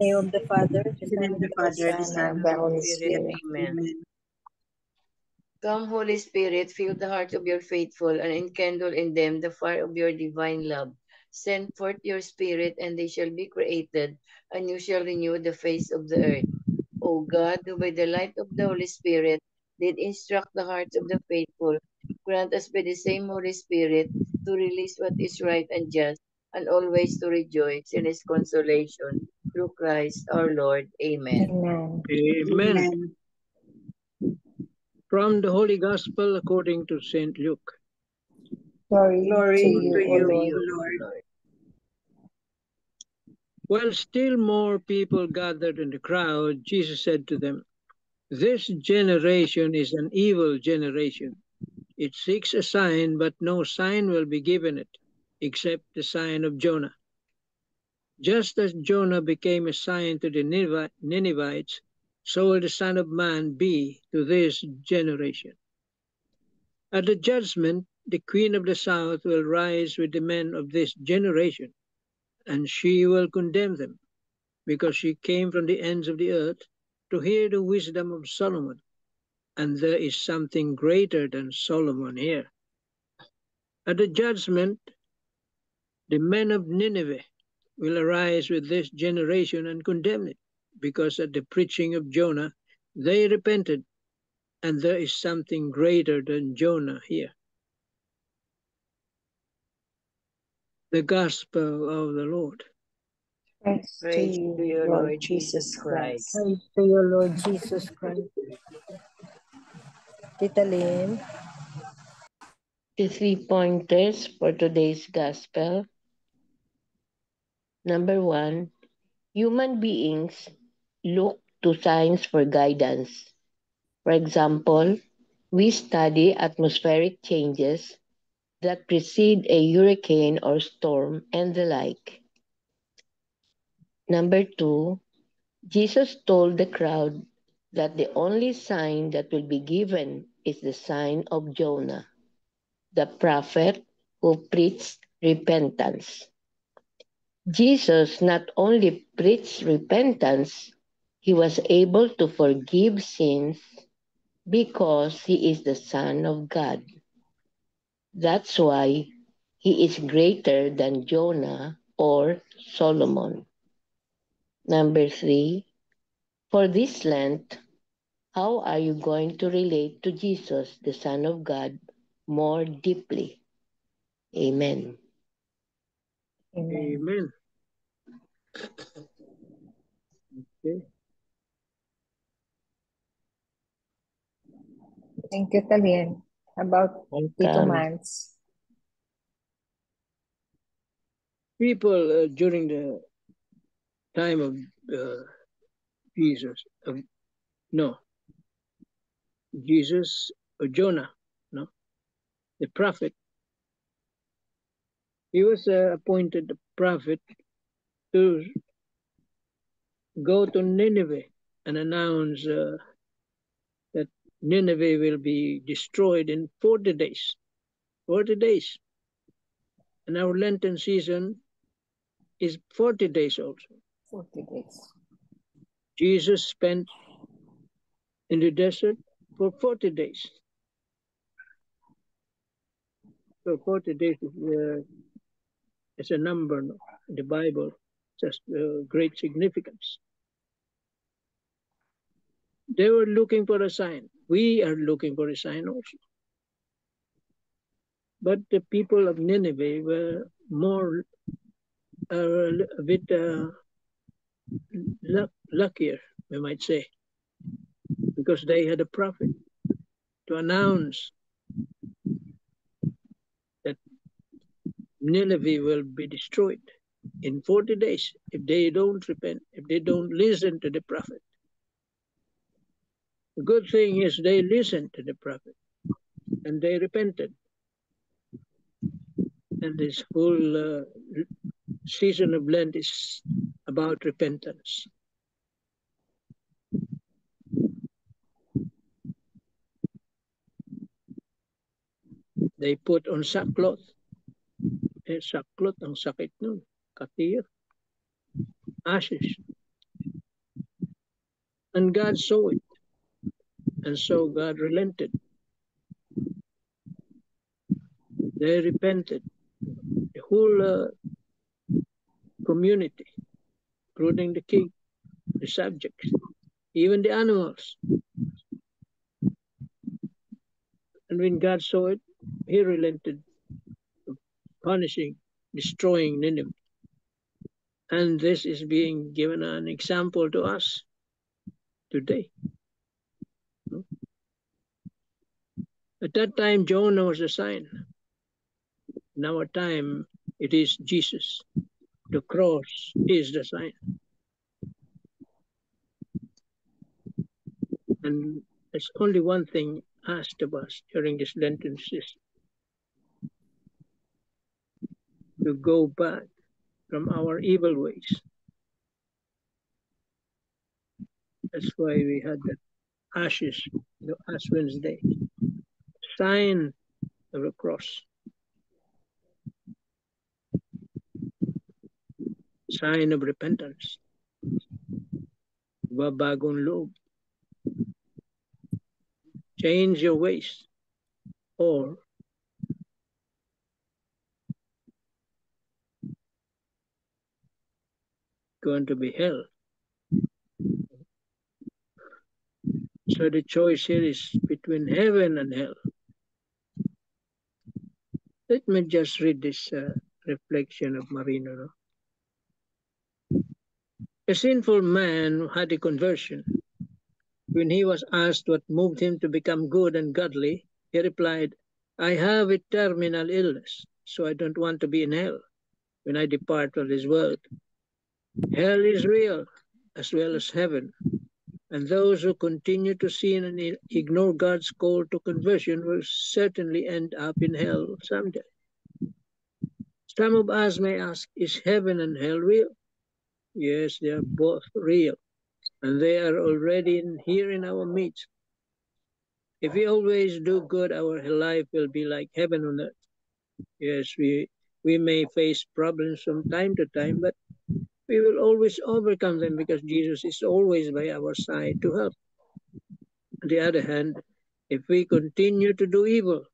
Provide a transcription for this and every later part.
name of the Father, the In the name of the Father, the Son, and the Holy Spirit. Amen. Come, Holy Spirit, fill the heart of your faithful and enkindle in them the fire of your divine love. Send forth your Spirit, and they shall be created, and you shall renew the face of the earth. O God, who by the light of the Holy Spirit did instruct the hearts of the faithful, grant us by the same Holy Spirit to release what is right and just, and always to rejoice in his consolation. Through Christ our Lord. Amen. Amen. Amen. Amen. From the Holy Gospel according to St. Luke. Glory Glory to to you, O you, Lord. O Lord. While still more people gathered in the crowd, Jesus said to them, "This generation is an evil generation. It seeks a sign, but no sign will be given it, except the sign of Jonah. Just as Jonah became a sign to the Ninevites, so will the Son of Man be to this generation. At the judgment, the Queen of the South will rise with the men of this generation, and she will condemn them, because she came from the ends of the earth to hear the wisdom of Solomon, and there is something greater than Solomon here. At the judgment, the men of Nineveh will arise with this generation and condemn it, because at the preaching of Jonah they repented, and there is something greater than Jonah here." The Gospel of the Lord. Praise to Praise you, to you, Lord Lord Jesus Christ. Praise to you, Lord Jesus Christ. Tita Lynn, The 3 pointers for today's Gospel. Number 1, human beings look to signs for guidance. For example, we study atmospheric changes that precede a hurricane or storm and the like. Number 2, Jesus told the crowd that the only sign that will be given is the sign of Jonah, the prophet who preached repentance. Jesus not only preached repentance, he was able to forgive sins because he is the Son of God. That's why he is greater than Jonah or Solomon. Number 3, for this Lent, how are you going to relate to Jesus, the Son of God, more deeply? Amen. amen. Amen. Okay. Thank you, Talien. About Tito Welcome. Mans. People during the time of Jesus, no, Jesus or Jonah, no, the prophet, he was appointed prophet to go to Nineveh and announce that Nineveh will be destroyed in 40 days. 40 days. And our Lenten season is 40 days also. 40 days. Jesus spent in the desert for 40 days. So 40 days is a number in the Bible, just great significance. They were looking for a sign. We are looking for a sign also. But the people of Nineveh were more a bit luckier, we might say, because they had a prophet to announce that Nineveh will be destroyed in 40 days if they don't repent, if they don't listen to the prophet. The good thing is they listened to the prophet and they repented. And this whole season of Lent is about repentance. They put on sackcloth. Sackcloth, ang sakit nun. Katir. Ashes. And God saw it. And so God relented. They repented. The whole community, including the king, the subjects, even the animals. And when God saw it, he relented, punishing, destroying Nineveh. And this is being given an example to us today. At that time, Jonah was a sign. In our time, it is Jesus. The cross is the sign. And there's only one thing asked of us during this Lenten season: to go back from our evil ways. That's why we had the ashes, the Ash Wednesday, sign of the cross, sign of repentance, babagong loob. Change your ways, or going to be hell. So the choice here is between heaven and hell. Let me just read this reflection of Marino. A sinful man had a conversion. When he was asked what moved him to become good and godly, he replied, "I have a terminal illness, so I don't want to be in hell when I depart from this world. Hell is real as well as heaven, and those who continue to sin and ignore God's call to conversion will certainly end up in hell someday." Some of us may ask, is heaven and hell real? Yes, they are both real, and they are already here in our midst. If we always do good, our life will be like heaven on earth. Yes, we may face problems from time to time, but we will always overcome them because Jesus is always by our side to help. On the other hand, if we continue to do evil,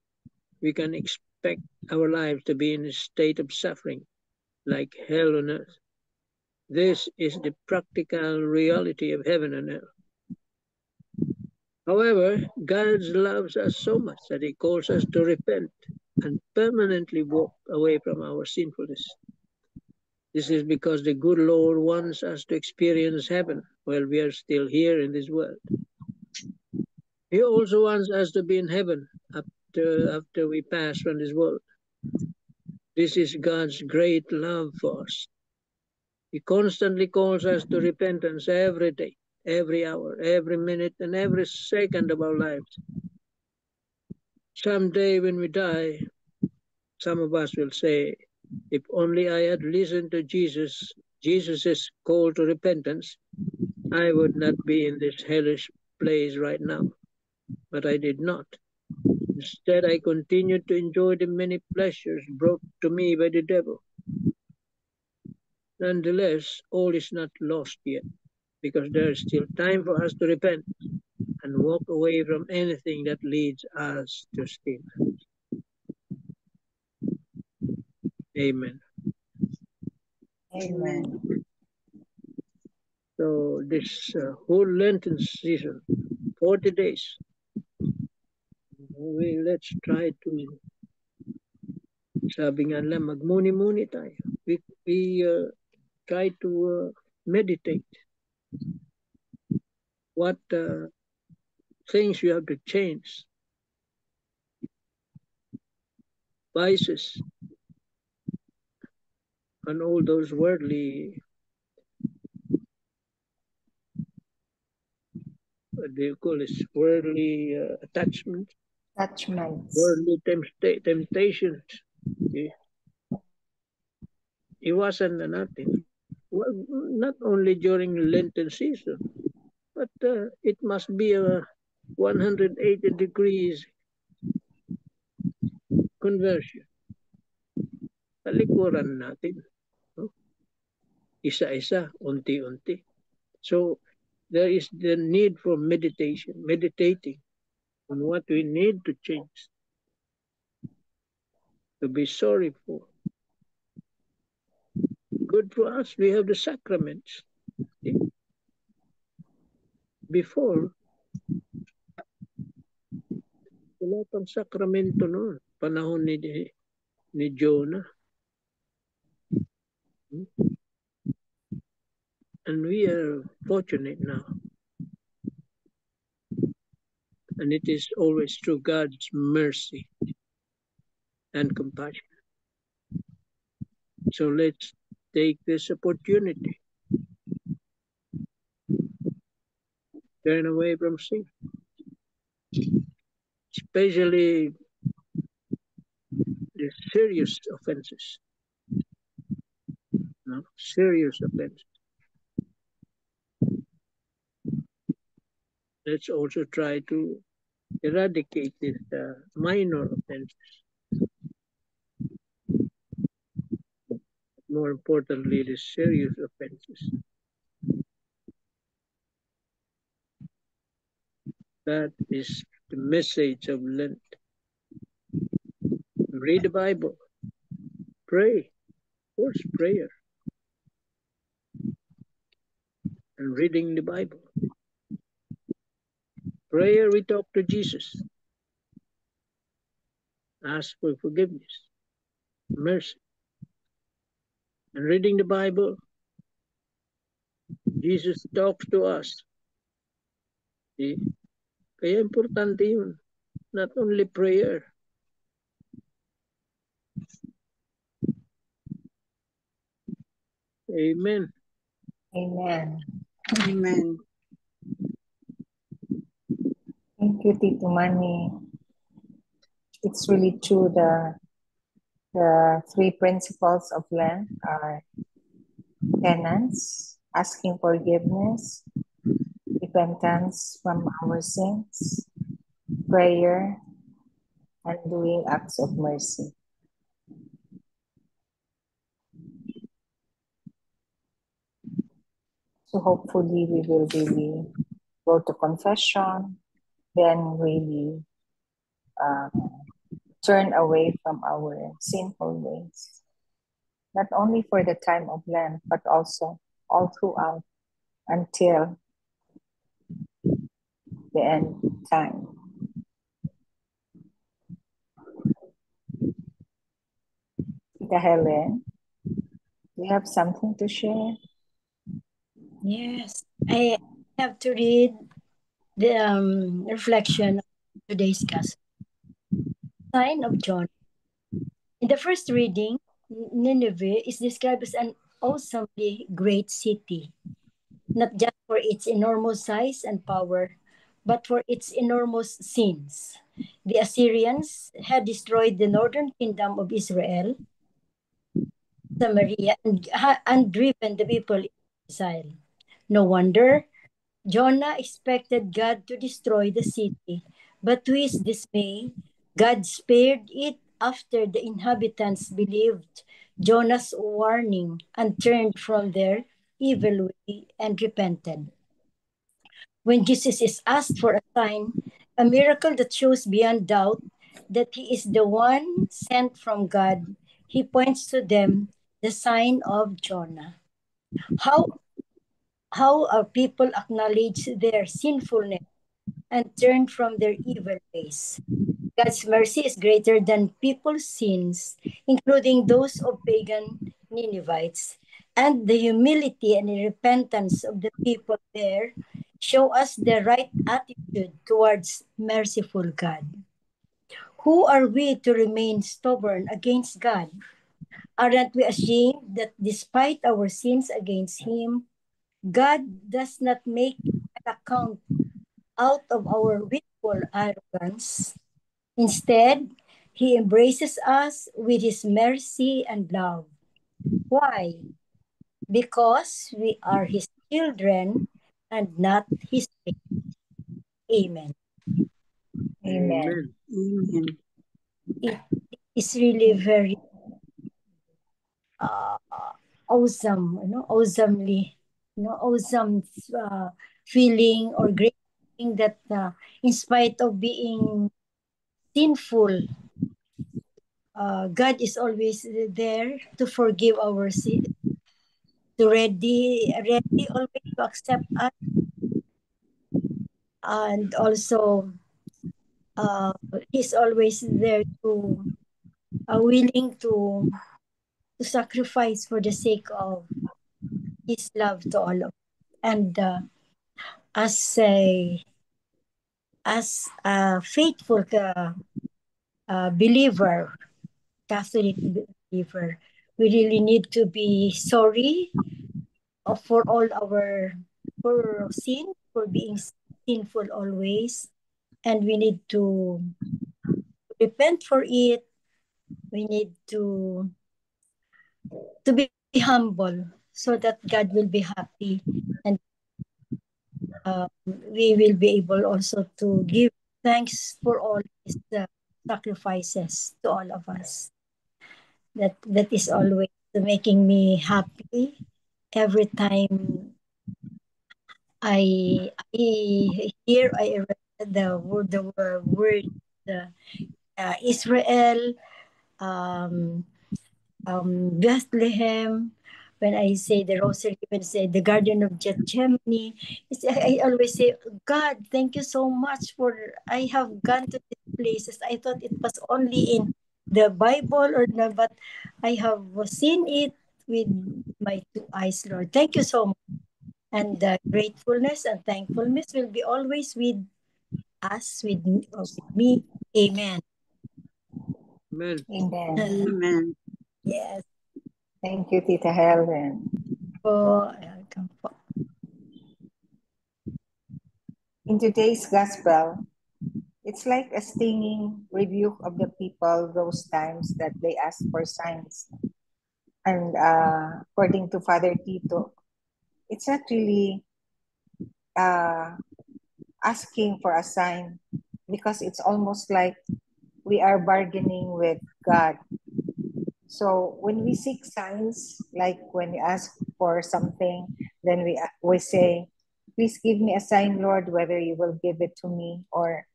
we can expect our lives to be in a state of suffering, like hell on earth. This is the practical reality of heaven and hell. However, God loves us so much that he calls us to repent and permanently walk away from our sinfulness. This is because the good Lord wants us to experience heaven while we are still here in this world. He also wants us to be in heaven after we pass from this world. This is God's great love for us. He constantly calls us to repentance every day, every hour, every minute, and every second of our lives. Someday when we die, some of us will say, if only I had listened to Jesus's call to repentance, I would not be in this hellish place right now. But I did not. Instead, I continued to enjoy the many pleasures brought to me by the devil. Nonetheless, all is not lost yet, because there is still time for us to repent and walk away from anything that leads us to sin. Amen. Amen. So this whole Lenten season, 40 days, let's try to, sabi nga lang, magmuni-muni tayo. We try to meditate what things you have to change. Vices and all those worldly, what do you call this, worldly attachments, worldly temptations. Iwasan na natin. Well, not only during Lenten season, but it must be a 180 degrees conversion. Talikuran natin. No? Isa-isa, unti-unti. So, there is the need for meditation, meditating on what we need to change, to be sorry for. Good for us, we have the sacraments. See? Before, wala pang sakramento noon, panahon ni Jonah. And we are fortunate now. And it is always through God's mercy and compassion. So let's take this opportunity. Turn away from sin. Especially the serious offenses. No? Serious offenses. Let's also try to eradicate these minor offenses. More importantly, the serious offenses. That is the message of Lent. Read the Bible. Pray. Of course, prayer. And reading the Bible. Prayer, we talk to Jesus. Ask for forgiveness, mercy. And reading the Bible, Jesus talks to us. See? Kaya importante yun. Not only prayer. Amen. Amen. Amen. Thank you, Tito Manny. It's really true. The three principles of Lent are penance, asking forgiveness, repentance from our sins, prayer, and doing acts of mercy. So hopefully we will really go to confession, then really turn away from our sinful ways. Not only for the time of Lent, but also all throughout until the end time. Tita Helen, do you have something to share? Yes, I have to read the reflection of today's gospel. Sign of Jonah. In the first reading, Nineveh is described as an awesomely great city, not just for its enormous size and power, but for its enormous sins. The Assyrians had destroyed the northern kingdom of Israel, Samaria, and driven the people into exile. No wonder Jonah expected God to destroy the city, but to his dismay, God spared it after the inhabitants believed Jonah's warning and turned from their evil way and repented. When Jesus is asked for a sign, a miracle that shows beyond doubt that he is the one sent from God, he points to them the sign of Jonah. How our people acknowledge their sinfulness and turn from their evil ways. God's mercy is greater than people's sins, including those of pagan Ninevites, and the humility and repentance of the people there show us the right attitude towards merciful God. Who are we to remain stubborn against God? Aren't we ashamed that despite our sins against Him, God does not make an account out of our willful arrogance? Instead, He embraces us with His mercy and love. Why? Because we are His children and not His slaves. Amen. Amen. Amen. It is really very awesome, awesomely, awesome feeling or great feeling that in spite of being sinful, God is always there to forgive our sin, to ready always to accept us, and also He's always there to willing to sacrifice for the sake of His love to all of us. And as a faithful believer, Catholic believer, we really need to be sorry for all our for sin, for being sinful always, and we need to repent for it. We need to be humble so that God will be happy, and we will be able also to give thanks for all His sacrifices to all of us. That is always making me happy every time I read the word Israel, um, Bethlehem. When I say the rosary, when I say the Garden of Gethsemane, I always say, God, thank you so much for I have gone to these places. I thought it was only in the Bible or no, but I have seen it with my two eyes, Lord. Thank you so much. And gratefulness and thankfulness will be always with us, with me. Amen. Amen. Amen. Amen. Yes. Thank you, Tita Helen. Welcome po. In today's gospel, it's like a stinging rebuke of the people those times that they ask for signs. And according to Father Tito, it's not really asking for a sign, because it's almost like we are bargaining with God. So when we seek signs, like when we ask for something, then we say, please give me a sign, Lord, whether you will give it to me or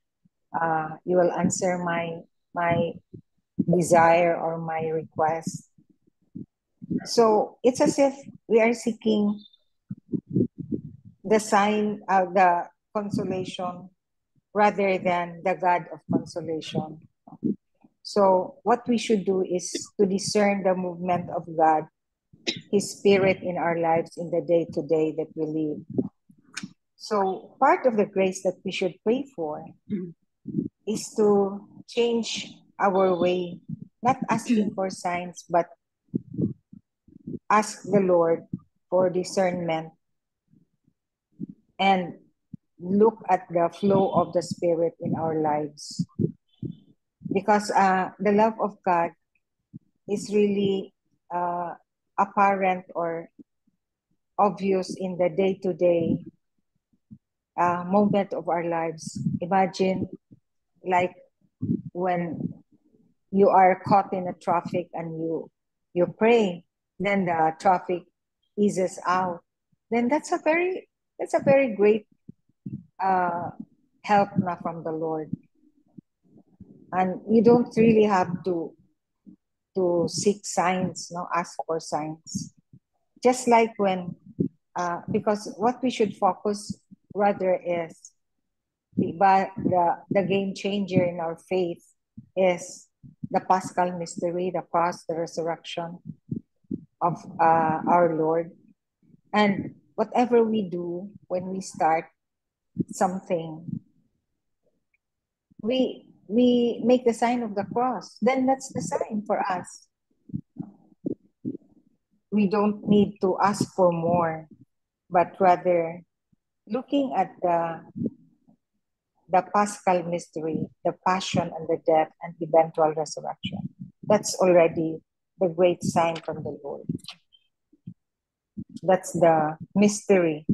you will answer my desire or my request. So it's as if we are seeking the sign of the consolation rather than the God of consolation. So what we should do is to discern the movement of God, His Spirit in our lives in the day-to-day that we live. So part of the grace that we should pray for is to change our way, not asking for signs, but ask the Lord for discernment and look at the flow of the Spirit in our lives. Because the love of God is really apparent or obvious in the day-to-day moment of our lives. Imagine like when you are caught in a traffic and you pray, then the traffic eases out. Then that's a very great help na from the Lord. And you don't really have to seek signs, no, ask for signs. Just like when, because what we should focus rather is the game changer in our faith is the Paschal mystery, the cross, the resurrection of our Lord. And whatever we do when we start something, we make the sign of the cross. Then that's the sign for us. We don't need to ask for more, but rather looking at the Paschal mystery, the passion and the death and eventual resurrection. That's already the great sign from the Lord. That's the mystery.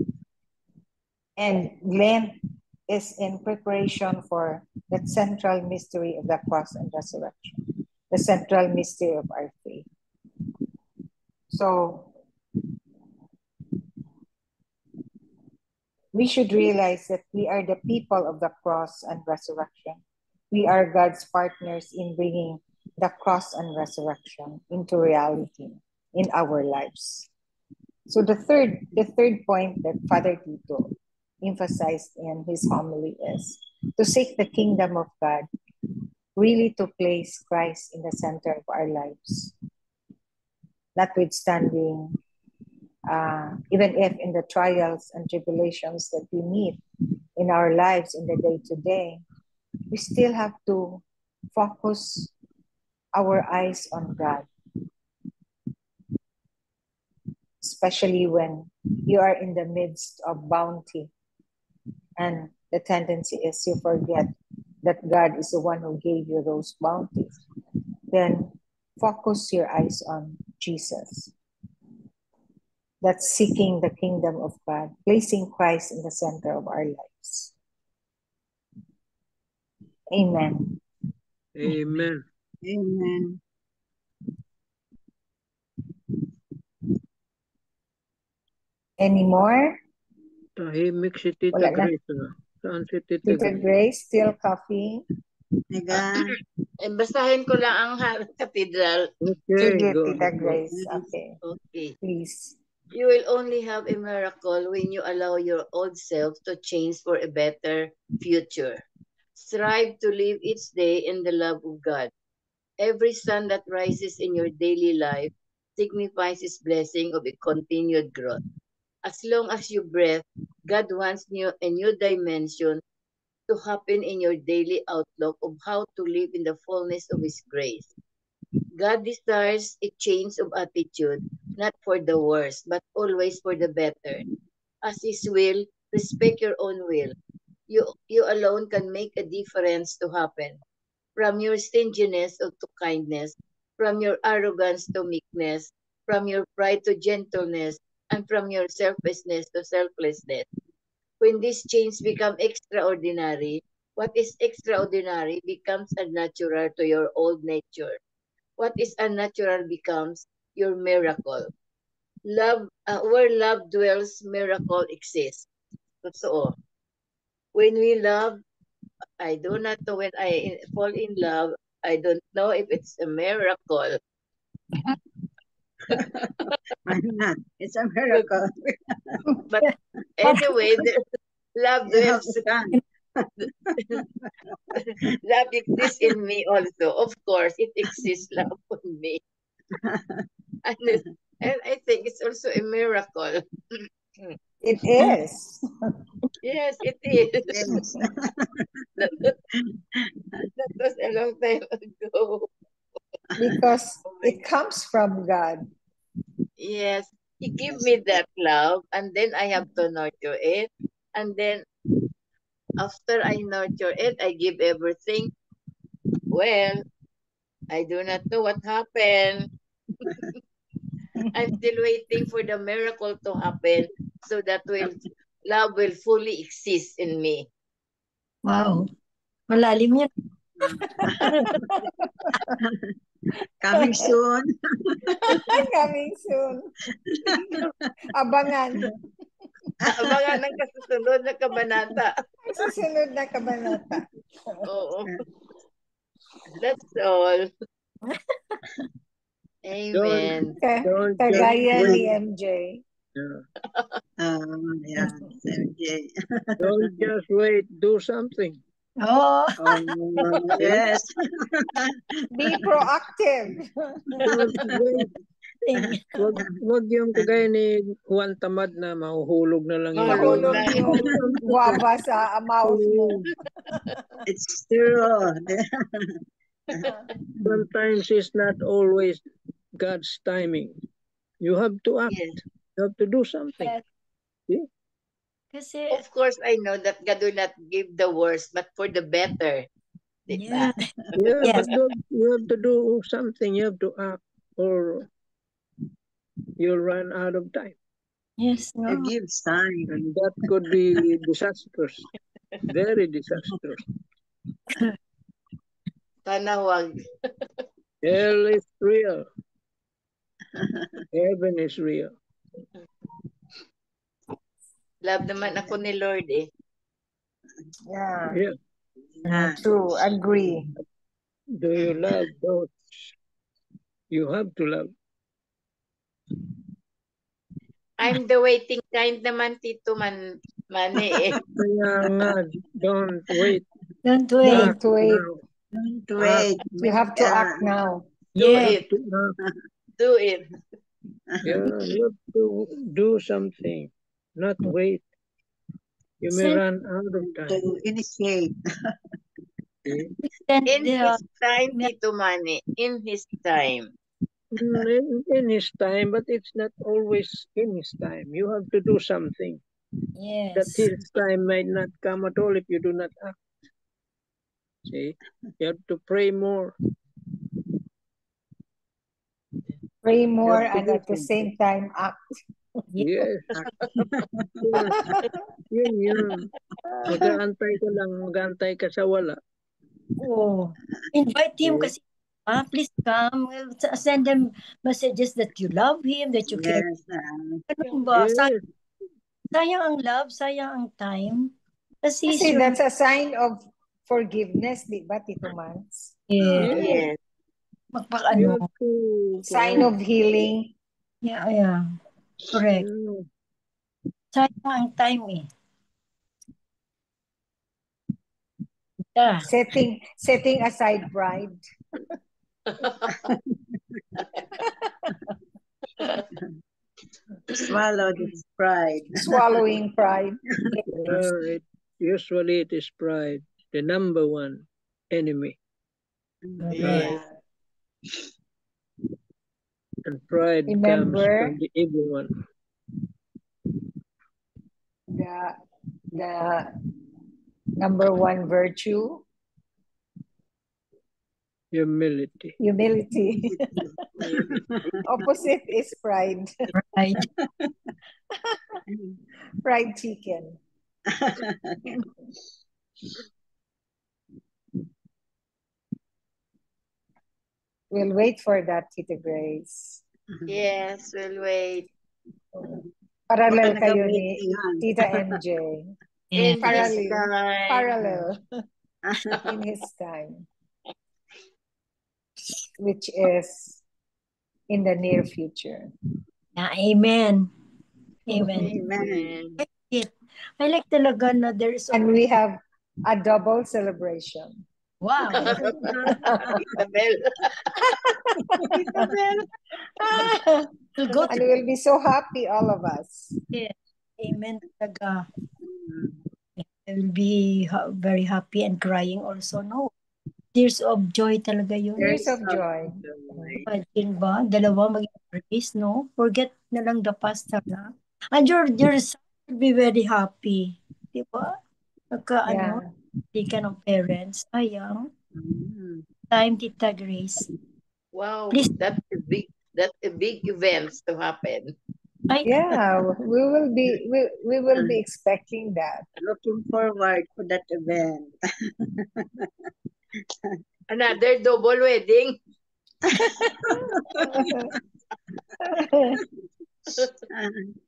And Lent is in preparation for that central mystery of the cross and resurrection. the central mystery of our faith. So we should realize that we are the people of the cross and resurrection. We are God's partners in bringing the cross and resurrection into reality in our lives. So the third point that Father Tito emphasized in his homily is to seek the kingdom of God, really to place Christ in the center of our lives. Notwithstanding, even if in the trials and tribulations that we meet in our lives in the day-to-day, we still have to focus our eyes on God. Especially when you are in the midst of bounty and the tendency is you forget that God is the one who gave you those bounties. Then focus your eyes on Jesus. That's seeking the kingdom of God, placing Christ in the center of our lives. Amen. Amen. Amen. Any more? Tahimik si Tita Wala na. Grace. Saan si Tita Tita Grace? Grace, still coffee? Mega. Basahin ko lang ang cathedral. Okay, Sige, go. Tita Grace. Okay, Okay. please. You will only have a miracle when you allow your old self to change for a better future. Strive to live each day in the love of God. Every sun that rises in your daily life signifies His blessing of a continued growth. As long as you breathe, God wants a new dimension to happen in your daily outlook of how to live in the fullness of His grace. God desires a change of attitude, not for the worse, but always for the better. As His will, respect your own will. You alone can make a difference to happen. From your stinginess to kindness, from your arrogance to meekness, from your pride to gentleness, and from your selfishness to selflessness. When these changes become extraordinary, what is extraordinary becomes unnatural to your old nature. What is unnatural becomes your miracle. Love, where love dwells, miracle exists. Totoo. When we love, I do not know when I fall in love, I don't know if it's a miracle. Why not? It's a miracle. But anyway, love You have dwells. to done. Love exists in me also. Of course, it exists love in me. And I think it's also a miracle. It is. Yes, it is. Yes. That was a long time ago. Because Oh my it comes from God. Yes, He gave Yes. me that love, and then I have to nurture it. And then after I nurture it, I give everything. Well, I do not know what happened. I'm still waiting for the miracle to happen so that love will fully exist in me. Wow. Malalim yan. Coming soon. Coming soon. Abangan. Abangan ng kasusunod na kabanata. Ang susunod na kabanata. Oo. That's all. Amen. Don't Kagaya just ni wait. MJ. Yeah. Yeah, MJ. Don't just wait. Do something. Oh. Yes. Be proactive. Don't wait. Wag yung kagaya ni Juan Tamad na mahuhulog na lang yung Mahulog Mahulog na. yung guava sa mouth mo. It's true. Sometimes it's not always God's timing. You have to act. Yes. You have to do something. Yes. See? Kasi, Of course, I know that God will not give the worst, but for the better. yeah. Yeah, Yes. but you have to do something. You have to act, or you'll run out of time. Yes. You No. give sign. And that could be disastrous. Very disastrous. Sana wag. Hell is real. Heaven is real. Love naman ako ni Lord eh. Yeah. Yeah. True. Agree. Do you love those you have to love? I'm the waiting kind naman, Tito Mani eh. Kaya nga, don't wait. Don't wait. Act Don't wait. now. Don't wait. You have to act now. Do Yeah. it. Act. Do it. Yeah, you have to do something, not wait. You may Send- run out of time. To initiate. See? Send In the his time, Tito Mani. In his time. In his time, but it's not always in his time. You have to do something. That yes. his time might not come at all if you do not act. See? You have to pray more. Pray more You have to and do at the something. same time act. Yes. Yun. Mag-aantay ka lang, mag-aantay ka sa wala. Oh, invite him Okay. kasi please come. Send them messages that you love him, that you care. Yes. Ganun ba? Yes. Sayang ang love, sayang ang time. Kasi Kasi that's a sign of forgiveness, di ba, Tito Mans? yeah, Yes. You magpakano. have to Sign of healing. Yeah. Correct. Sayang ang time eh. Yeah. Setting aside pride. Swallow this pride. Swallowing pride. Usually it is pride, the number one enemy. Yes. And pride comes Remember from the evil one. the number one virtue, Humility. humility. Opposite is pride. Right. Fried chicken. We'll wait for that, Tita Grace. Yes, we'll wait. Parallel Baka kayo ni nag-waitingan. Tita MJ. In his Parallel. time. Parallel. In his time. Which is in the near future. Yeah, amen. Amen. Amen. I like talaga na there is And we have a double celebration. wow. Isabel. Isabel. We'll go And to we'll be so happy, all of us. amen talaga. I will be very happy and crying also. No. Tears of joy talaga yun. Tears of joy. Imagine ba? Dalawa mag-embrace, no? Forget na lang the past na. And your son will be very happy. Di ba? Yeah. Di ka ng parents. Ayang. Time, Tita Grace. Wow, Please. that's a big event to happen. Yeah, we will be expecting that. Looking forward for that event. Another double wedding.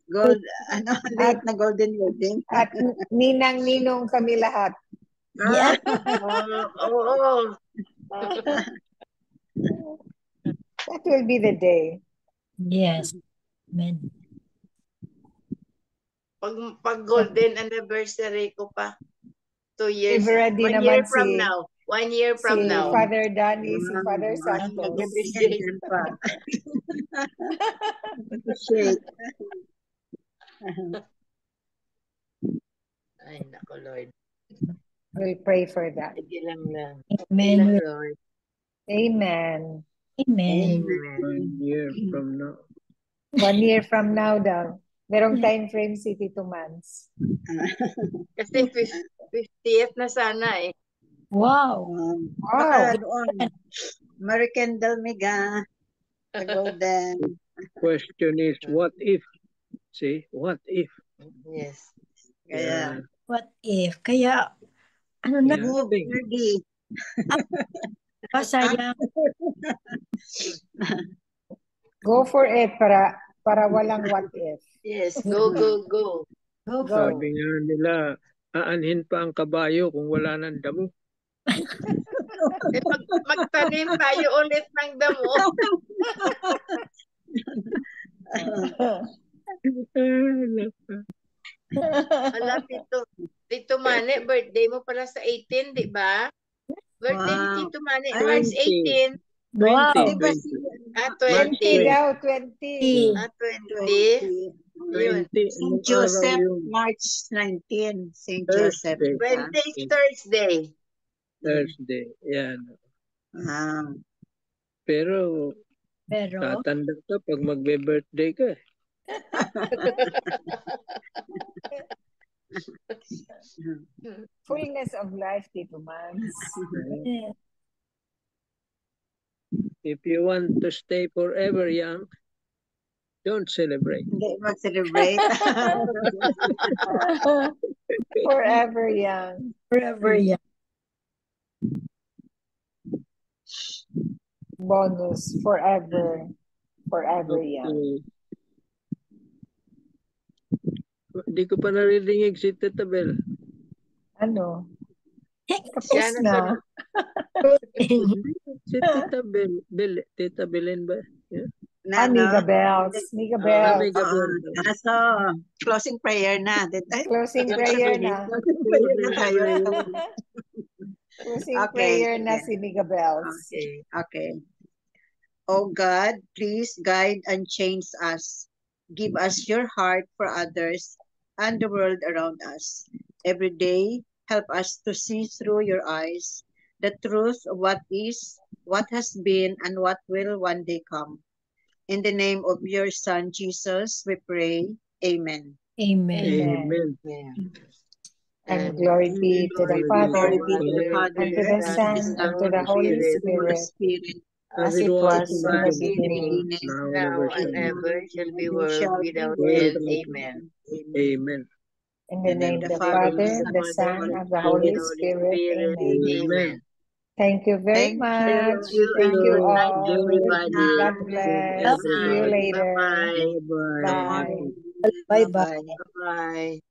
Late na golden wedding. At ninang-ninong kami lahat. Yeah. Oo. That will be the day. Yes. Amen. Pag golden anniversary ko pa. 2 years. Ready 1 naman year from si- now. 1 year from Si now. Father Danny, si Father Santos. Mag-appreciation pa. Appreciate. Ay, nako Lord. We'll pray for that. Sige lang lang. Amen. Sige lang, Lord. Amen. Amen. 1 year from now. 1 year from now daw. Merong time frame si Tito Mans. Kasi 50th na sana eh. Wow. Baka doon. American Dalmiga. The golden. Question is, what if? See, what if? Yes. Kaya, What if? Kaya, ano na? Yeah. move ready. sayang. Go for it para walang what if. Yes, go, go, go. Go. Sabi nga nila, aanhin pa ang kabayo kung wala ng damo. Eh, magtanim tayo ulit ng damo. Ala, Tito Mane, birthday mo pala sa 18, di ba? Birthday ni Tito Mane, March 18. 20, 20. 20. daw, 20. 20. Yun. 20. St. Joseph, March 19. St. Joseph. 20 Thursday. Thursday. Yan. Pero, tatanda ka pag magbe-birthday ka. Fullness of life, Tito Mans. If you want to stay forever young, don't celebrate. Hindi mag-celebrate. Forever young. Forever young. Bonus, forever young. Hindi ko pa narinig si Tita Bel. Ano? Tapos na. Si Tita Tita Belen ba? Yeah. Amiga Bells. Amiga Bells. Amiga Bells. So, closing prayer na. Closing prayer na. Closing prayer na si Amiga Bells. Okay. Oh God, please guide and change us. Give us your heart for others and the world around us. Every day, help us to see through your eyes the truth of what is, what has been, and what will one day come. In the name of your Son, Jesus, we pray. Amen. Amen. And glory be to the Father, and to the Son, and to the Holy Spirit, as it was in the beginning, now and ever shall be world without end. Amen. Amen. In the name of the Father, the Son, and the Holy Spirit. Amen. Thank you very much. Thank you all. Everybody. God bless. See you later. Bye-bye. Bye. Bye-bye. Bye.